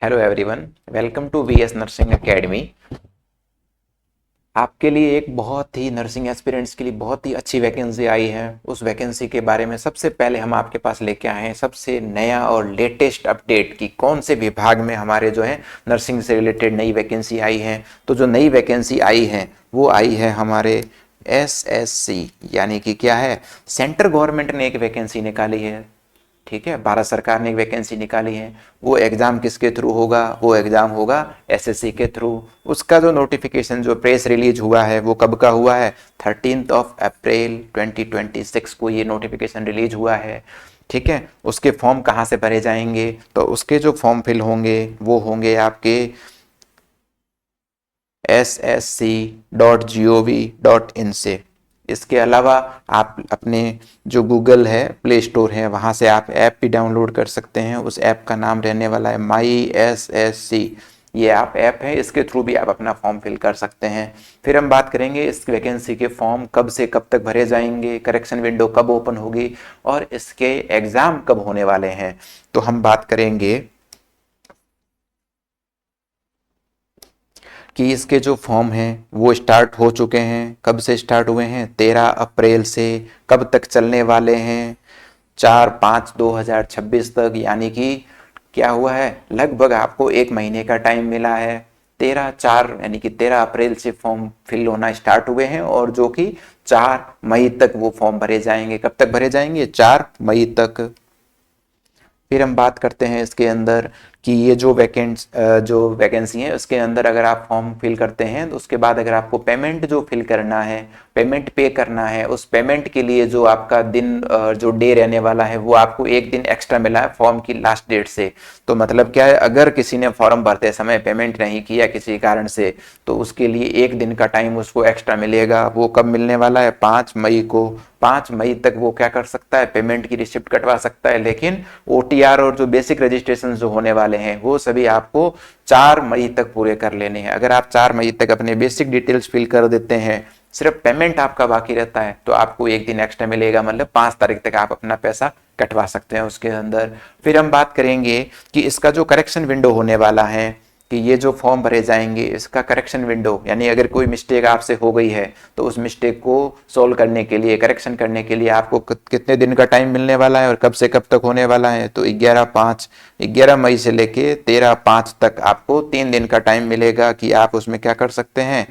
Hello everyone, welcome to VS nursing academy. आपके लिए एक बहुत ही नर्सिंग एस्पिरेंट्स के लिए बहुत ही अच्छी वैकेंसी आई है। उस वैकेंसी के बारे में सबसे पहले हम आपके पास लेके आए हैं सबसे नया और लेटेस्ट अपडेट कि कौन से विभाग में हमारे जो है नर्सिंग से रिलेटेड नई वैकेंसी आई है। तो जो नई वैकेंसी आई है वो आई है हमारे एसएससी, यानी कि क्या है, सेंट्रल गवर्नमेंट ने एक वैकेंसी निकाली है। ठीक है, भारत सरकार ने एक वैकेंसी निकाली है। वो एग्जाम किसके थ्रू होगा? वो एग्जाम होगा एसएससी के थ्रू। उसका जो नोटिफिकेशन, जो प्रेस रिलीज हुआ है, वो कब का हुआ है? 13 अप्रैल 2026 को ये नोटिफिकेशन रिलीज हुआ है। ठीक है, उसके फॉर्म कहाँ से भरे जाएंगे? तो उसके जो फॉर्म फिल होंगे वो होंगे आपके ssc.gov.in से। इसके अलावा आप अपने जो गूगल है, प्ले स्टोर है, वहाँ से आप ऐप भी डाउनलोड कर सकते हैं। उस ऐप का नाम रहने वाला है माई एसएससी। ये आप ऐप है, इसके थ्रू भी आप अपना फॉर्म फिल कर सकते हैं। फिर हम बात करेंगे इस वैकेंसी के फॉर्म कब से कब तक भरे जाएंगे, करेक्शन विंडो कब ओपन होगी और इसके एग्ज़ाम कब होने वाले हैं। तो हम बात करेंगे कि इसके जो फॉर्म हैं वो स्टार्ट हो चुके हैं। कब से स्टार्ट हुए हैं? 13 अप्रैल से। कब तक चलने वाले हैं? 4/5/2026 तक। यानी कि क्या हुआ है, लगभग आपको एक महीने का टाइम मिला है। 13/4 यानी कि 13 अप्रैल से फॉर्म फिल होना स्टार्ट हुए हैं और जो कि 4 मई तक वो फॉर्म भरे जाएंगे। कब तक भरे जाएंगे? 4 मई तक। फिर हम बात करते हैं इसके अंदर कि ये जो वैकेंसी है उसके अंदर अगर आप फॉर्म फिल करते हैं तो उसके बाद अगर आपको पेमेंट जो फिल करना है, पेमेंट पे करना है, उस पेमेंट के लिए जो आपका दिन जो डे रहने वाला है वो आपको एक दिन एक्स्ट्रा मिला है फॉर्म की लास्ट डेट से। तो मतलब क्या है, अगर किसी ने फॉर्म भरते समय पेमेंट नहीं किया किसी कारण से तो उसके लिए एक दिन का टाइम उसको एक्स्ट्रा मिलेगा। वो कब मिलने वाला है? 5 मई को। 5 मई तक वो क्या कर सकता है? पेमेंट की रिसिप्ट कटवा सकता है। लेकिन ओटीआर और जो बेसिक रजिस्ट्रेशन जो होने वाले हैं वो सभी आपको 4 मई तक पूरे कर लेने हैं। अगर आप 4 मई तक अपने बेसिक डिटेल्स फिल कर देते हैं, सिर्फ पेमेंट आपका बाकी रहता है, तो आपको एक दिन एक्स्ट्रा मिलेगा। मतलब 5 तारीख तक आप अपना पैसा कटवा सकते हैं उसके अंदर। फिर हम बात करेंगे कि इसका जो करेक्शन विंडो होने वाला है, कि ये जो फॉर्म भरे जाएंगे इसका करेक्शन विंडो, यानी अगर कोई मिस्टेक आपसे हो गई है तो उस मिस्टेक को सोल्व करने के लिए, करेक्शन करने के लिए आपको कितने दिन का टाइम मिलने वाला है और कब से कब तक होने वाला है? तो 11 मई से लेके 13/5 तक आपको 3 दिन का टाइम मिलेगा कि आप उसमें क्या कर सकते हैं?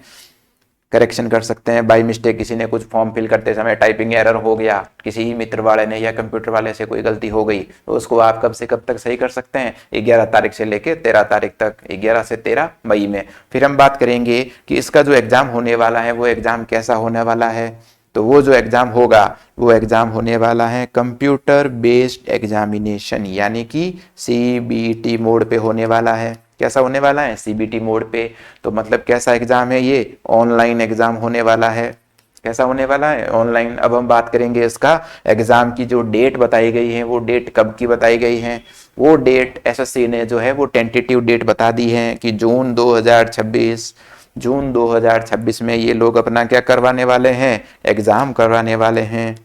करेक्शन कर सकते हैं। बाई मिस्टेक किसी ने कुछ फॉर्म फिल करते समय टाइपिंग एरर हो गया, किसी ही मित्र वाले ने या कंप्यूटर वाले से कोई गलती हो गई, तो उसको आप कब से कब तक सही कर सकते हैं? 11 तारीख से लेके 13 तारीख तक, 11 से 13 मई में। फिर हम बात करेंगे कि इसका जो एग्जाम होने वाला है वो एग्जाम कैसा होने वाला है। तो वो जो एग्जाम होगा वो एग्जाम होने वाला है कंप्यूटर बेस्ड एग्जामिनेशन, यानी कि सीबीटी मोड पे होने वाला है। कैसा होने वाला है? सीबीटी मोड पे। तो मतलब कैसा एग्जाम है ये? ऑनलाइन एग्जाम होने वाला है। कैसा होने वाला है? ऑनलाइन। अब हम बात करेंगे इसका एग्जाम की जो डेट बताई गई है वो डेट कब की बताई गई है। वो डेट एसएससी ने जो है वो टेंटेटिव डेट बता दी है कि जून 2026 में ये लोग अपना क्या करवाने वाले हैं? एग्जाम करवाने वाले हैं।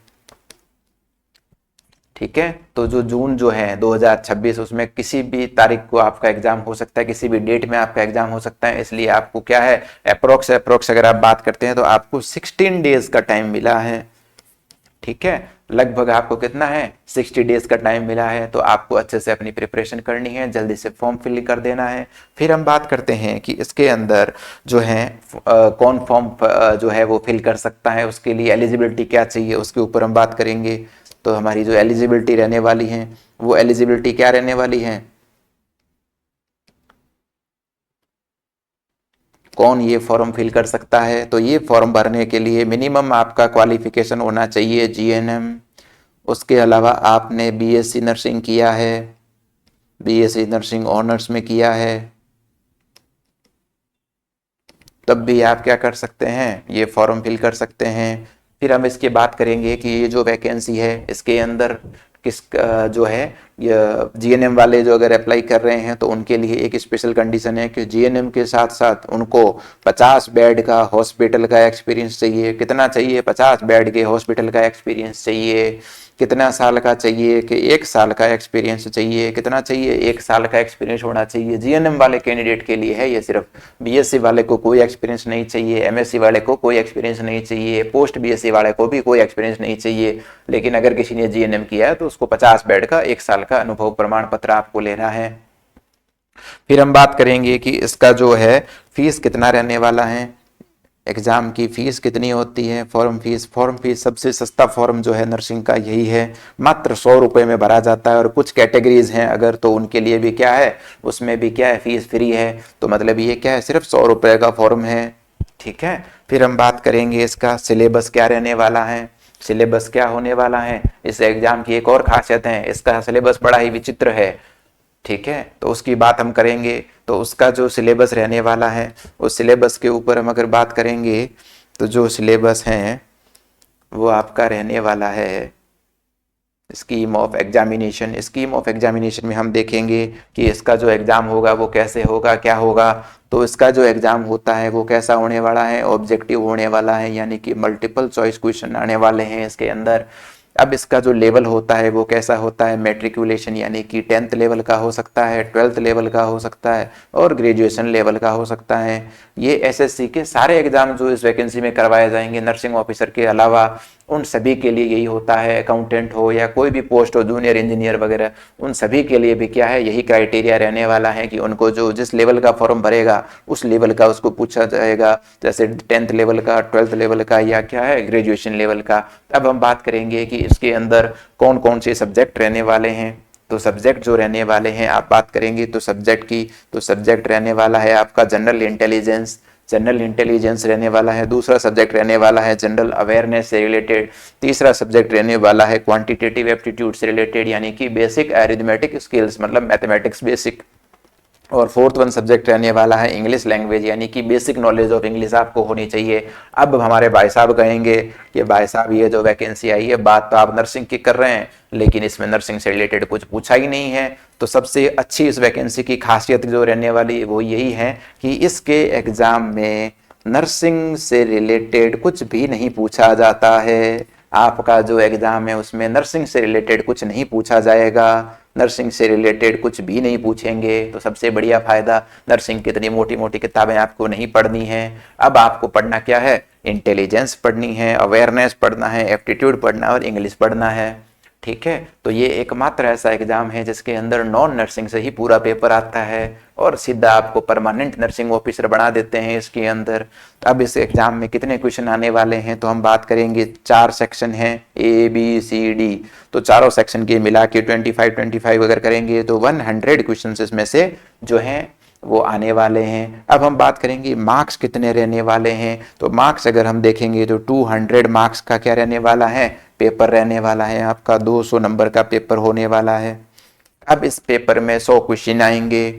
ठीक है, तो जो जून जो है 2026, उसमें किसी भी तारीख को आपका एग्जाम हो सकता है, किसी भी डेट में आपका एग्जाम हो सकता है। इसलिए आपको क्या है, अप्रोक्स अगर आप बात करते हैं तो आपको 16 डेज का टाइम मिला है। ठीक है, लगभग आपको कितना है? 60 डेज का टाइम मिला है। तो आपको अच्छे से अपनी प्रिपरेशन करनी है, जल्दी से फॉर्म फिल कर देना है। फिर हम बात करते हैं कि इसके अंदर जो है कौन फॉर्म जो है वो फिल कर सकता है, उसके लिए एलिजिबिलिटी क्या चाहिए, उसके ऊपर हम बात करेंगे। तो हमारी जो एलिजिबिलिटी रहने वाली है वो एलिजिबिलिटी क्या रहने वाली है? कौन ये फॉर्म फिल कर सकता है? तो ये फॉर्म भरने के लिए मिनिमम आपका क्वालिफिकेशन होना चाहिए जीएनएम। उसके अलावा आपने बीएससी नर्सिंग किया है, बीएससी नर्सिंग ऑनर्स में किया है, तब भी आप क्या कर सकते हैं? ये फॉर्म फिल कर सकते हैं। फिर हम इसकी बात करेंगे कि ये जो वैकेंसी है इसके अंदर किस जो है जीएनएम वाले जो अगर अप्लाई कर रहे हैं तो उनके लिए एक स्पेशल कंडीशन है कि जीएनएम के साथ साथ उनको 50 बेड का हॉस्पिटल का एक्सपीरियंस चाहिए। कितना चाहिए? 50 बेड के हॉस्पिटल का एक्सपीरियंस चाहिए। कितना साल का चाहिए कि 1 साल का एक्सपीरियंस चाहिए, कितना चाहिए, 1 साल का एक्सपीरियंस होना चाहिए। जीएनएम वाले कैंडिडेट के लिए है ये सिर्फ, बीएससी वाले को कोई एक्सपीरियंस नहीं चाहिए, एमएससी वाले को कोई एक्सपीरियंस नहीं चाहिए, पोस्ट बीएससी वाले को भी कोई एक्सपीरियंस नहीं चाहिए। लेकिन अगर किसी ने जीएनएम किया है तो उसको 50 बेड का 1 साल का अनुभव प्रमाण पत्र आपको लेना है। फिर हम बात करेंगे कि इसका जो है फीस कितना रहने वाला है, एग्जाम की फीस कितनी होती है। फॉर्म फीस सबसे सस्ता फॉर्म जो है नर्सिंग का यही है, मात्र 100 रुपये में भरा जाता है। और कुछ कैटेगरीज हैं अगर, तो उनके लिए भी क्या है, उसमें भी क्या है, फीस फ्री है। तो मतलब ये क्या है, सिर्फ 100 रुपये का फॉर्म है, ठीक है। फिर हम बात करेंगे इसका सिलेबस क्या रहने वाला है। सिलेबस क्या होने वाला है, इस एग्जाम की एक और खासियत है, इसका सिलेबस बड़ा ही विचित्र है, ठीक है। तो उसकी बात हम करेंगे। तो उसका जो सिलेबस रहने वाला है, उस सिलेबस के ऊपर हम अगर बात करेंगे तो जो सिलेबस है वो आपका रहने वाला है scheme of examination. Scheme of examination में हम देखेंगे कि इसका जो एग्जाम होगा वो कैसे होगा, क्या होगा। तो इसका जो एग्जाम होता है वो कैसा होने वाला है, ऑब्जेक्टिव होने वाला है, यानी कि मल्टीपल चॉइस क्वेश्चन आने वाले हैं इसके अंदर। अब इसका जो लेवल होता है वो कैसा होता है, मैट्रिकुलेशन यानी कि 10th लेवल का हो सकता है, 12th लेवल का हो सकता है और ग्रेजुएशन लेवल का हो सकता है। ये एसएससी के सारे एग्जाम जो इस वैकेंसी में करवाए जाएंगे नर्सिंग ऑफिसर के अलावा, उन सभी के लिए यही होता है। अकाउंटेंट हो या कोई भी पोस्ट हो, जूनियर इंजीनियर वगैरह, उन सभी के लिए भी क्या है, यही क्राइटेरिया रहने वाला है कि उनको जो जिस लेवल का फॉर्म भरेगा उस लेवल का उसको पूछा जाएगा, जैसे 10th लेवल का, 12th लेवल का या क्या है, ग्रेजुएशन लेवल का। अब हम बात करेंगे कि इसके अंदर कौन कौन से सब्जेक्ट रहने वाले हैं। तो सब्जेक्ट जो रहने वाले हैं आप बात करेंगे तो सब्जेक्ट की, तो सब्जेक्ट रहने वाला है आपका जनरल इंटेलिजेंस, जनरल इंटेलिजेंस रहने वाला है। दूसरा सब्जेक्ट रहने वाला है जनरल अवेयरनेस से रिलेटेड। तीसरा सब्जेक्ट रहने वाला है क्वांटिटेटिव एप्टीट्यूड से रिलेटेड, यानी कि बेसिक अरिथमेटिक स्किल्स, मतलब मैथमेटिक्स बेसिक। और फोर्थ वन सब्जेक्ट रहने वाला है इंग्लिश लैंग्वेज, यानी कि बेसिक नॉलेज ऑफ इंग्लिश आपको होनी चाहिए। अब हमारे भाई साहब कहेंगे कि भाई साहब ये जो वैकेंसी आई है, बात तो आप नर्सिंग की कर रहे हैं लेकिन इसमें नर्सिंग से रिलेटेड कुछ पूछा ही नहीं है। तो सबसे अच्छी इस वैकेंसी की खासियत जो रहने वाली वो यही है कि इसके एग्जाम में नर्सिंग से रिलेटेड कुछ भी नहीं पूछा जाता है। आपका जो एग्जाम है उसमें नर्सिंग से रिलेटेड कुछ नहीं पूछा जाएगा, नर्सिंग से रिलेटेड कुछ भी नहीं पूछेंगे। तो सबसे बढ़िया फायदा, नर्सिंग की इतनी मोटी मोटी किताबें आपको नहीं पढ़नी है। अब आपको पढ़ना क्या है, इंटेलिजेंस पढ़नी है, अवेयरनेस पढ़ना है, एप्टीट्यूड पढ़ना और इंग्लिश पढ़ना है, ठीक है। तो ये एकमात्र ऐसा एग्जाम है जिसके अंदर नॉन नर्सिंग से ही पूरा पेपर आता है और सीधा आपको परमानेंट नर्सिंग ऑफिसर बना देते हैं इसके अंदर। तो अब इस एग्जाम में कितने क्वेश्चन आने वाले हैं, तो हम बात करेंगे 4 सेक्शन हैं, ABCD। तो चारों सेक्शन के मिला के 25 अगर करेंगे तो 100 क्वेश्चन इसमें से जो हैं वो आने वाले हैं। अब हम बात करेंगे मार्क्स कितने रहने वाले हैं। तो मार्क्स अगर हम देखेंगे तो 200 मार्क्स का क्या रहने वाला है, पेपर रहने वाला है आपका। 200 नंबर का पेपर होने वाला है। अब इस पेपर में 100 क्वेश्चन आएंगे,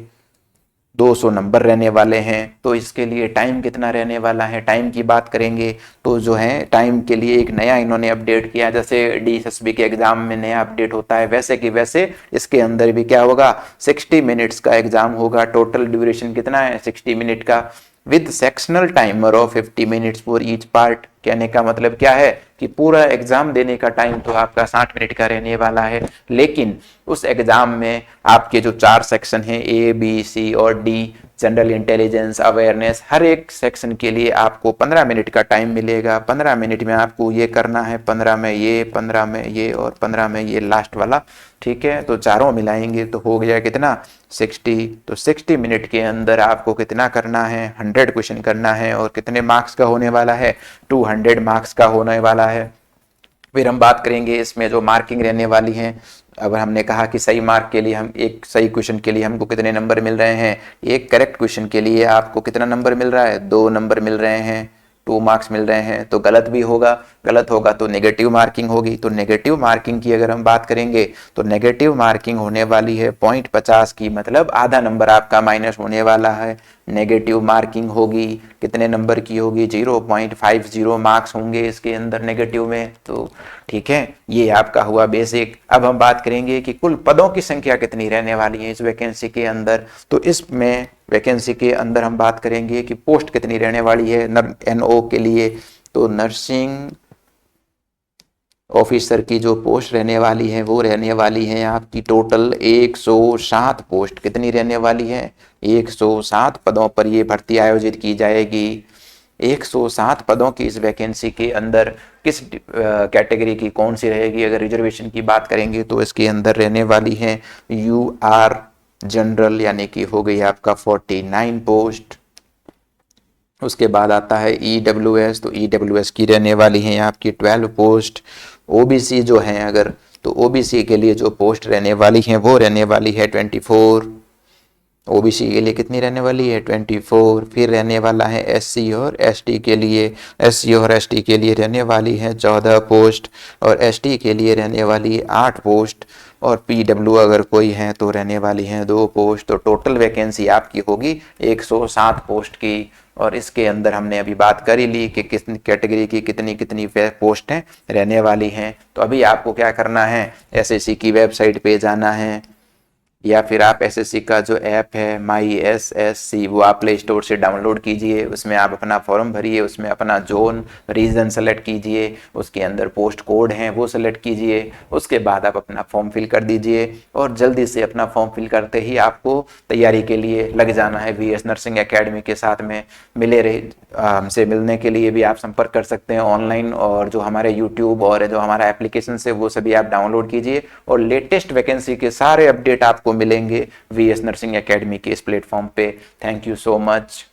200 नंबर रहने वाले हैं। तो इसके लिए टाइम कितना रहने वाला है, टाइम की बात करेंगे तो जो है टाइम के लिए एक नया इन्होंने अपडेट किया, जैसे DSSB के एग्जाम में नया अपडेट होता है वैसे कि वैसे इसके अंदर भी क्या होगा, 60 मिनट्स का एग्जाम होगा। टोटल ड्यूरेशन कितना है, 60 मिनट का, with sectional timer of 50 minutes for each part. कहने का मतलब क्या है कि पूरा एग्जाम देने का टाइम तो आपका 60 मिनट का रहने वाला है, लेकिन उस एग्जाम में आपके जो 4 सेक्शन हैं A, B, C और D, जनरल इंटेलिजेंस, अवेयरनेस, हर एक सेक्शन के लिए आपको 15 मिनट का टाइम मिलेगा। 15 मिनट में आपको ये करना है, 15 में ये, 15 में ये और 15 में ये लास्ट वाला, ठीक है। तो चारों मिलाएंगे तो हो गया कितना, 60। तो 60 मिनट के अंदर आपको कितना करना है, 100 क्वेश्चन करना है। और कितने मार्क्स का होने वाला है, 200 मार्क्स का होने वाला है। फिर हम बात करेंगे इसमें जो मार्किंग रहने वाली है। अब हमने कहा कि सही मार्क के लिए हम, एक सही क्वेश्चन के लिए हमको कितने नंबर मिल रहे हैं, एक करेक्ट क्वेश्चन के लिए आपको कितना नंबर मिल रहा है, 2 नंबर मिल रहे हैं, 2 मार्क्स मिल रहे हैं। तो गलत भी होगा, गलत होगा तो नेगेटिव मार्किंग होगी। तो नेगेटिव मार्किंग की अगर हम बात करेंगे तो नेगेटिव मार्किंग होने वाली है 0.50 की, मतलब आधा नंबर आपका माइनस होने वाला है। नेगेटिव मार्किंग होगी कितने नंबर की होगी, 0.50 मार्क्स होंगे इसके अंदर नेगेटिव में। तो ठीक है, ये आपका हुआ बेसिक। अब हम बात करेंगे कि कुल पदों की संख्या कितनी रहने वाली है इस वैकेंसी के अंदर। तो इसमें वैकेंसी के अंदर हम बात करेंगे कि पोस्ट कितनी रहने वाली है NO के लिए। तो नर्सिंग ऑफिसर की जो पोस्ट रहने वाली है वो रहने वाली है आपकी टोटल 107 पोस्ट। कितनी रहने वाली है? 107 पदों पर ये भर्ती आयोजित की जाएगी। 107 पदों की इस वैकेंसी के अंदर किस कैटेगरी की कौन सी रहेगी? अगर रिजर्वेशन की बात करेंगे तो इसके अंदर रहने वाली है UR जनरल, यानी कि हो गई आपका 49 पोस्ट। उसके बाद आता है EWS, तो EWS की रहने वाली है आपकी 12 पोस्ट। OBC जो है अगर, तो OBC के लिए जो पोस्ट रहने वाली है वो रहने वाली है 24। OBC के लिए कितनी रहने वाली है? 24। फिर रहने वाला है SC और ST के लिए, SC और ST के लिए रहने वाली है 14 पोस्ट, और ST के लिए रहने वाली है 8 पोस्ट, और PW अगर कोई है तो रहने वाली है 2 पोस्ट। तो टोटल वैकेंसी आपकी होगी 107 पोस्ट की। और इसके अंदर हमने अभी बात कर ही ली कि किस कैटेगरी की कितनी कितनी पोस्टें रहने वाली हैं। तो अभी आपको क्या करना है, SSC की वेबसाइट पे जाना है, या फिर आप SSC का जो ऐप है माई SSC वो आप प्ले स्टोर से डाउनलोड कीजिए। उसमें आप अपना फॉर्म भरिए, उसमें अपना जोन रीजन सेलेक्ट कीजिए, उसके अंदर पोस्ट कोड हैं वो सेलेक्ट कीजिए। उसके बाद आप अपना फॉर्म फिल कर दीजिए, और जल्दी से अपना फॉर्म फिल करते ही आपको तैयारी के लिए लग जाना है। VS नर्सिंग एकेडमी के साथ में मिले रहे। हमसे मिलने के लिए भी आप संपर्क कर सकते हैं ऑनलाइन, और जो हमारे यूट्यूब और जो हमारा एप्लीकेशन है वो सभी आप डाउनलोड कीजिए, और लेटेस्ट वैकेंसी के सारे अपडेट आपको मिलेंगे VS नर्सिंग एकेडमी के इस प्लेटफॉर्म पे। Thank you so much.